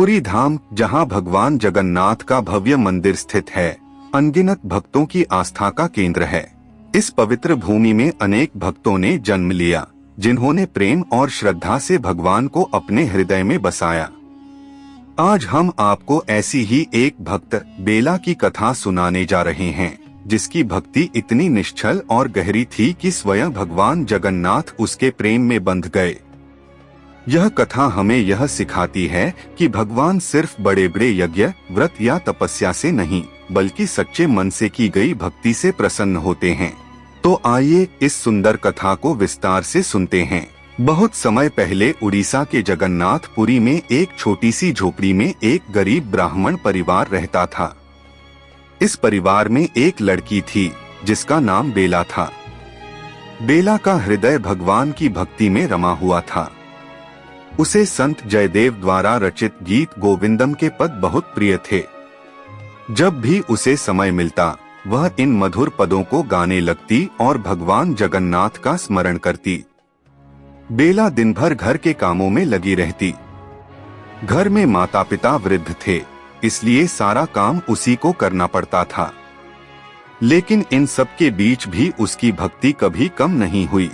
पुरी धाम, जहां भगवान जगन्नाथ का भव्य मंदिर स्थित है, अनगिनत भक्तों की आस्था का केंद्र है। इस पवित्र भूमि में अनेक भक्तों ने जन्म लिया, जिन्होंने प्रेम और श्रद्धा से भगवान को अपने हृदय में बसाया। आज हम आपको ऐसी ही एक भक्त बेला की कथा सुनाने जा रहे हैं, जिसकी भक्ति इतनी निश्चल और गहरी थी कि स्वयं भगवान जगन्नाथ उसके प्रेम में बंध गए। यह कथा हमें यह सिखाती है कि भगवान सिर्फ बड़े बड़े यज्ञ, व्रत या तपस्या से नहीं, बल्कि सच्चे मन से की गई भक्ति से प्रसन्न होते हैं। तो आइए इस सुंदर कथा को विस्तार से सुनते हैं। बहुत समय पहले उड़ीसा के जगन्नाथपुरी में एक छोटी सी झोपड़ी में एक गरीब ब्राह्मण परिवार रहता था। इस परिवार में एक लड़की थी, जिसका नाम बेला था। बेला का हृदय भगवान की भक्ति में रमा हुआ था। उसे संत जयदेव द्वारा रचित गीत गोविंदम के पद बहुत प्रिय थे। जब भी उसे समय मिलता, वह इन मधुर पदों को गाने लगती और भगवान जगन्नाथ का स्मरण करती। बेला दिन भर घर के कामों में लगी रहती। घर में माता पिता वृद्ध थे, इसलिए सारा काम उसी को करना पड़ता था। लेकिन इन सब के बीच भी उसकी भक्ति कभी कम नहीं हुई।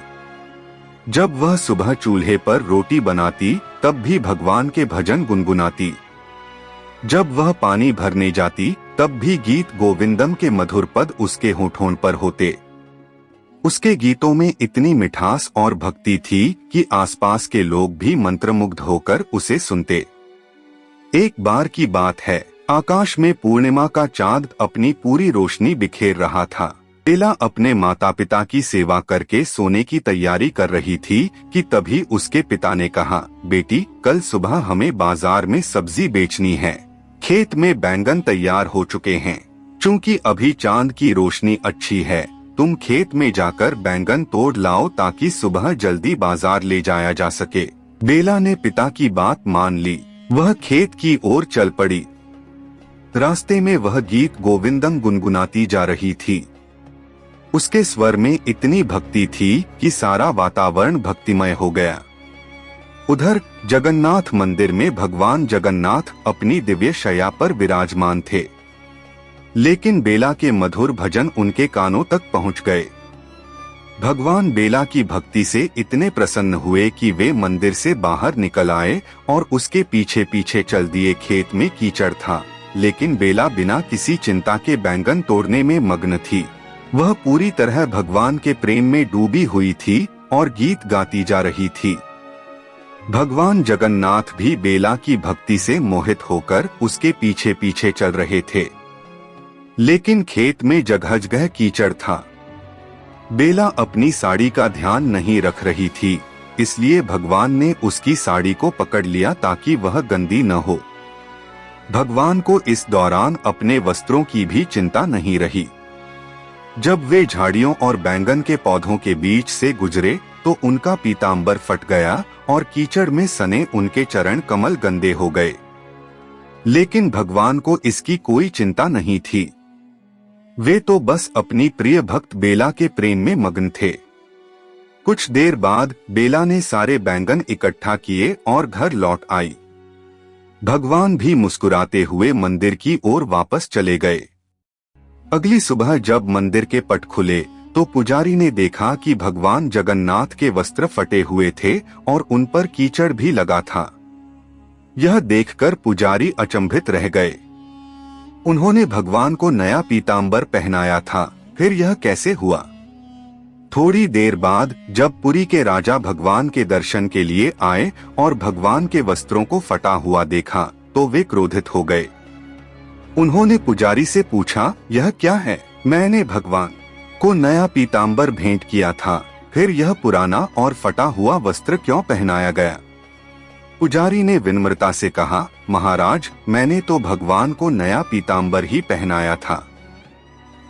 जब वह सुबह चूल्हे पर रोटी बनाती, तब भी भगवान के भजन गुनगुनाती। जब वह पानी भरने जाती, तब भी गीत गोविंदम के मधुर पद उसके होठों पर होते। उसके गीतों में इतनी मिठास और भक्ति थी कि आसपास के लोग भी मंत्रमुग्ध होकर उसे सुनते। एक बार की बात है, आकाश में पूर्णिमा का चांद अपनी पूरी रोशनी बिखेर रहा था। बेला अपने माता पिता की सेवा करके सोने की तैयारी कर रही थी कि तभी उसके पिता ने कहा, बेटी, कल सुबह हमें बाजार में सब्जी बेचनी है। खेत में बैंगन तैयार हो चुके हैं। चूंकि अभी चांद की रोशनी अच्छी है, तुम खेत में जाकर बैंगन तोड़ लाओ ताकि सुबह जल्दी बाजार ले जाया जा सके। बेला ने पिता की बात मान ली। वह खेत की ओर चल पड़ी। रास्ते में वह गीत गोविंदम गुनगुनाती जा रही थी। उसके स्वर में इतनी भक्ति थी कि सारा वातावरण भक्तिमय हो गया। उधर जगन्नाथ मंदिर में भगवान जगन्नाथ अपनी दिव्य शैया पर विराजमान थे। लेकिन बेला के मधुर भजन उनके कानों तक पहुंच गए। भगवान बेला की भक्ति से इतने प्रसन्न हुए कि वे मंदिर से बाहर निकल आए और उसके पीछे पीछे चल दिए। खेत में कीचड़ था, लेकिन बेला बिना किसी चिंता के बैंगन तोड़ने में मग्न थी। वह पूरी तरह भगवान के प्रेम में डूबी हुई थी और गीत गाती जा रही थी। भगवान जगन्नाथ भी बेला की भक्ति से मोहित होकर उसके पीछे पीछे चल रहे थे। लेकिन खेत में जगह जगह कीचड़ था। बेला अपनी साड़ी का ध्यान नहीं रख रही थी, इसलिए भगवान ने उसकी साड़ी को पकड़ लिया ताकि वह गंदी न हो। भगवान को इस दौरान अपने वस्त्रों की भी चिंता नहीं रही। जब वे झाड़ियों और बैंगन के पौधों के बीच से गुजरे, तो उनका पीतांबर फट गया और कीचड़ में सने उनके चरण कमल गंदे हो गए। लेकिन भगवान को इसकी कोई चिंता नहीं थी। वे तो बस अपनी प्रिय भक्त बेला के प्रेम में मग्न थे। कुछ देर बाद बेला ने सारे बैंगन इकट्ठा किए और घर लौट आई। भगवान भी मुस्कुराते हुए मंदिर की ओर वापस चले गए। अगली सुबह जब मंदिर के पट खुले, तो पुजारी ने देखा कि भगवान जगन्नाथ के वस्त्र फटे हुए थे और उन पर कीचड़ भी लगा था। यह देखकर पुजारी अचंभित रह गए। उन्होंने भगवान को नया पीतांबर पहनाया था, फिर यह कैसे हुआ? थोड़ी देर बाद जब पुरी के राजा भगवान के दर्शन के लिए आए और भगवान के वस्त्रों को फटा हुआ देखा, तो वे क्रोधित हो गए। उन्होंने पुजारी से पूछा, यह क्या है? मैंने भगवान को नया पीतांबर भेंट किया था, फिर यह पुराना और फटा हुआ वस्त्र क्यों पहनाया गया? पुजारी ने विनम्रता से कहा, महाराज, मैंने तो भगवान को नया पीतांबर ही पहनाया था।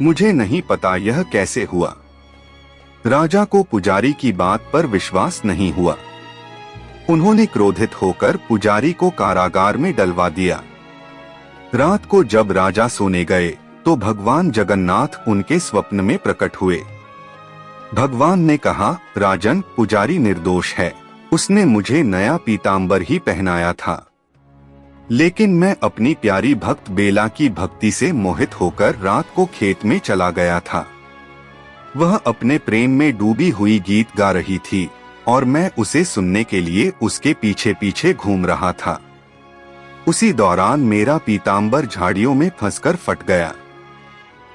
मुझे नहीं पता यह कैसे हुआ। राजा को पुजारी की बात पर विश्वास नहीं हुआ। उन्होंने क्रोधित होकर पुजारी को कारागार में डलवा दिया। रात को जब राजा सोने गए, तो भगवान जगन्नाथ उनके स्वप्न में प्रकट हुए। भगवान ने कहा, राजन, पुजारी निर्दोष है, उसने मुझे नया पीतांबर ही पहनाया था। लेकिन मैं अपनी प्यारी भक्त बेला की भक्ति से मोहित होकर रात को खेत में चला गया था। वह अपने प्रेम में डूबी हुई गीत गा रही थी और मैं उसे सुनने के लिए उसके पीछे पीछे घूम रहा था। उसी दौरान मेरा पीतांबर झाड़ियों में फंसकर फट गया।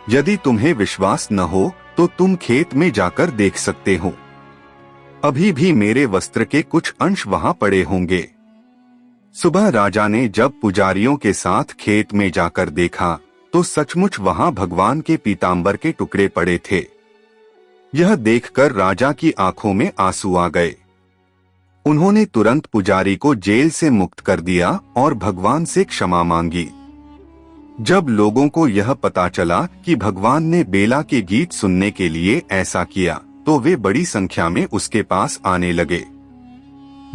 यदि तुम्हें विश्वास न हो तो तुम खेत में जाकर देख सकते हो। अभी भी मेरे वस्त्र के कुछ अंश वहां पड़े होंगे। सुबह राजा ने जब पुजारियों के साथ खेत में जाकर देखा तो सचमुच वहां भगवान के पीतांबर के टुकड़े पड़े थे। यह देखकर राजा की आंखों में आंसू आ गए। उन्होंने तुरंत पुजारी को जेल से मुक्त कर दिया और भगवान से क्षमा मांगी। जब लोगों को यह पता चला कि भगवान ने बेला के गीत सुनने के लिए ऐसा किया तो वे बड़ी संख्या में उसके पास आने लगे।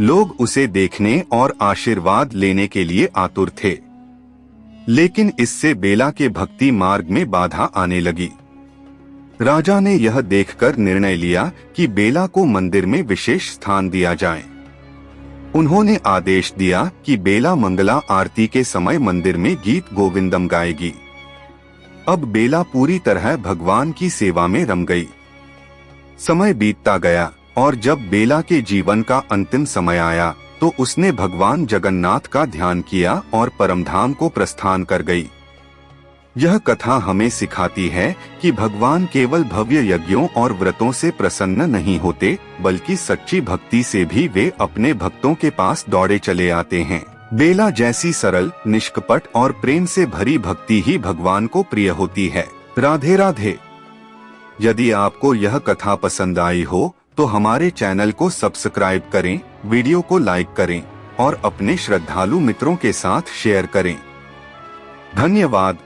लोग उसे देखने और आशीर्वाद लेने के लिए आतुर थे, लेकिन इससे बेला के भक्ति मार्ग में बाधा आने लगी। राजा ने यह देखकर निर्णय लिया कि बेला को मंदिर में विशेष स्थान दिया जाए। उन्होंने आदेश दिया कि बेला मंगला आरती के समय मंदिर में गीत गोविंदम गाएगी। अब बेला पूरी तरह भगवान की सेवा में रम गई। समय बीतता गया और जब बेला के जीवन का अंतिम समय आया तो उसने भगवान जगन्नाथ का ध्यान किया और परमधाम को प्रस्थान कर गई। यह कथा हमें सिखाती है कि भगवान केवल भव्य यज्ञों और व्रतों से प्रसन्न नहीं होते, बल्कि सच्ची भक्ति से भी वे अपने भक्तों के पास दौड़े चले आते हैं। बेला जैसी सरल, निष्कपट और प्रेम से भरी भक्ति ही भगवान को प्रिय होती है। राधे राधे। यदि आपको यह कथा पसंद आई हो तो हमारे चैनल को सब्सक्राइब करें, वीडियो को लाइक करें और अपने श्रद्धालु मित्रों के साथ शेयर करें। धन्यवाद।